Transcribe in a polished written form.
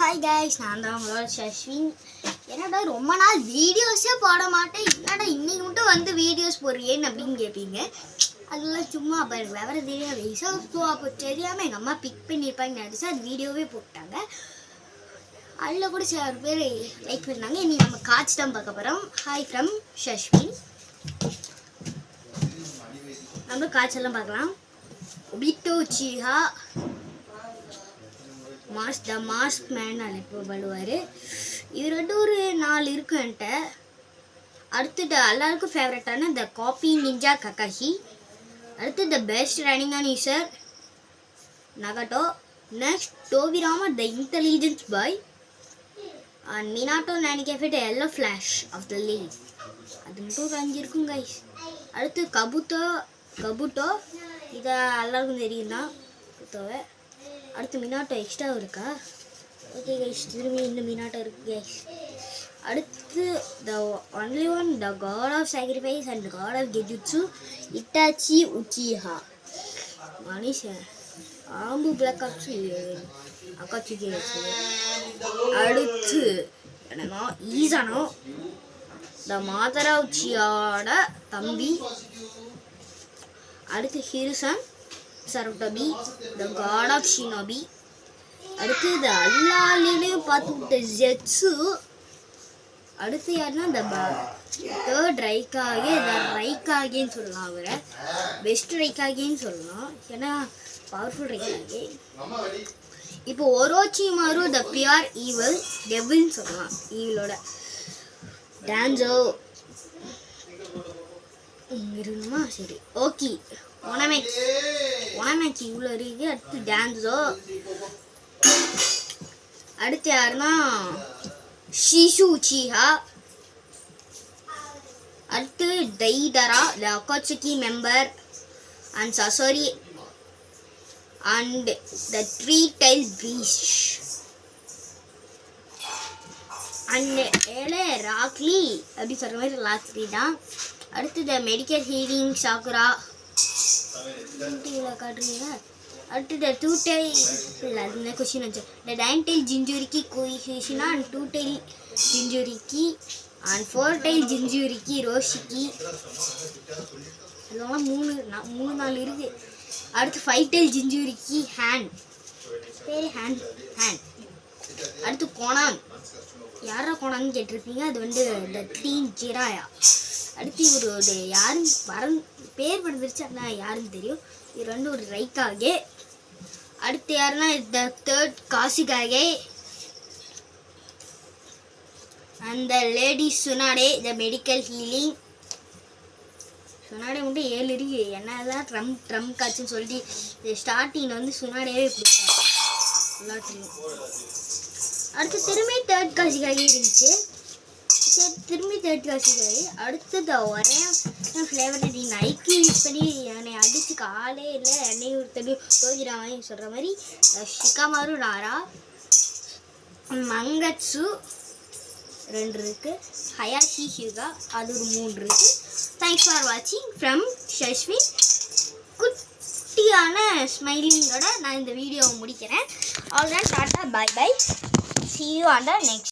Hi guys, நான் தான் உங்களோட சஷ்வின். என்னடா ரொம்ப நாள் வீடியோஸே போட மாட்டேன், என்னடா இன்னைக்கு மட்டும் வந்து வீடியோஸ் போடுறியேன்னு அப்படின்னு கேட்பீங்க. அதெல்லாம் சும்மா அப்போ விவரம் தெரியாது வயசா. ஸோ அப்போ தெரியாமல் எங்கள் அம்மா பிக் பண்ணியிருப்பாங்கன்னு நினச்சி அது வீடியோவே போட்டாங்க. அதில் கூட சில பேர் லைக் பண்ணாங்க. இனி நம்ம காட்சி தான் பார்க்க போகிறோம். Hi from Sashwin. நம்ம காட்செல்லாம் பார்க்கலாம். Obito Uchiha the mask man அழைக்கப்படுவார். இவர் வந்து ஒரு 4 இருக்கு என்கிட்ட. அடுத்து எல்லாருக்கும் ஃபேவரட்டான த காப்பி நிஞ்சா ககாஷி. அடுத்து the best running on user Nagato. Next Tobirama the intelligence boy. And Minato நினைக்கஃபேட் yellow flash of the leaf. அது மட்டும் ஒரு 5 இருக்கும் கைஸ். அடுத்து கபுட்டோ இதை எல்லாருக்கும் தெரியும் தான் கபுட்டோவை. அடுத்து மினாட்டோ எக்ஸ்ட்ரா இருக்கா? ஓகே கைஸ், திரும்பி இன்னும் மினாட்டோ இருக்கு கைஸ். அடுத்து the only one the god of sacrifice and god of genjutsu Itachi Uchiha. மனுஷன் ஆம்பு பிளாக் ஆப்ஸு அக்காச்சுக்கே வச்சு. அடுத்து என்னன்னா ஈசானோ த மாதரா உச்சியோட தம்பி. அடுத்து ஹிருசன் சரப்டபி த காட் ஆஃப் ஷினோபி. அடுத்து இது எல்லாலையும் பார்த்து விட்ட ஜெட்ஸு. அடுத்து யாருன்னா இந்த தேர்ட் ரைக்காகே ரைக்காகேன்னு சொல்லலாம். அவரை பெஸ்ட் ரைக்காகேன்னு சொல்லலாம், ஏன்னா பவர்ஃபுல் ரைக்காகே. இப்போ ஒரோச்சிமாரு த பியூர் ஈவில் டெவில்னு சொல்லலாம். ஈவிலோட டான்ஸோ இருக்கணுமா? சரி, ஓகே. ஒனமேக்கி இவ்வளோ இருக்கு. அடுத்து டான்ஸோ. அடுத்து யாருன்னா ஷிஷு உச்சிஹா. அடுத்து Deidara the Akatsuki member and Sasori and the 3-tail beast and Rock Lee அப்படி சொல்கிற மாதிரி ராக்லி தான். அடுத்து த மெடிக்கல் ஹீலிங் சாக்குரா காட்டுறீங்க. அடுத்து த 2-tail இல்லை, அது கொஸ்டின் வச்சு த 9-tail ஜிஞ்சுரிக்கி கோயிஷினா and 2-tail ஜிஞ்சுரிக்கி and 4-tail ஜிஞ்சுரிக்கி ரோஷிக்கி. இதெல்லாம் 3-4 இருக்கு. அடுத்து 5-tail ஜிஞ்சுரிக்கி ஹேண்ட், பேர் ஹேண்ட். அடுத்து கோனான். யாரா கோனான்னு கேட்டிருப்பீங்க, அது வந்து த க்ளீன் ஜிராயா. அடுத்து இவர் யாரும் பேர் படுத்துருச்சு, ஆனால் யாருன்னு தெரியும். இவர் வந்து ஒரு ரைக்காகே. அடுத்து யாருன்னா த தேர்ட் காசிகாகே அந்த லேடி சுனாடே த மெடிக்கல் ஹீலிங். சுனாடே மட்டும் 7 இருக்கு. என்னதான் ட்ரம் காட்சின்னு சொல்லிட்டு ஸ்டார்டிங்கில் வந்து சுனாடேவே கொடுத்தாரு எல்லாத்தையும். அடுத்து திரும்பி தேர்ட் காசிகாகே இருந்துச்சு. திரும்பி தேர்ட் காசிகாகே. அடுத்தது ஒரே ஃப்ளேவர் நைக்கு யூஸ் பண்ணி என்னை அடிச்சுக்க ஆளே இல்லை, என்னையும் ஒருத்தரையும் தோஜிராமையும் சொல்கிற மாதிரி ஷிகாமாரு நாரா. மங்கட்சு 2 இருக்குது. ஹயாஷி ஹியூகா அது ஒரு 3 இருக்குது. தேங்க்ஸ் ஃபார் வாட்சிங் ஃப்ரம் சஷ்வின். குட்டியான ஸ்மைலிங்கோட நான் இந்த வீடியோவை முடிக்கிறேன். Already tata, bye bye, see you on the next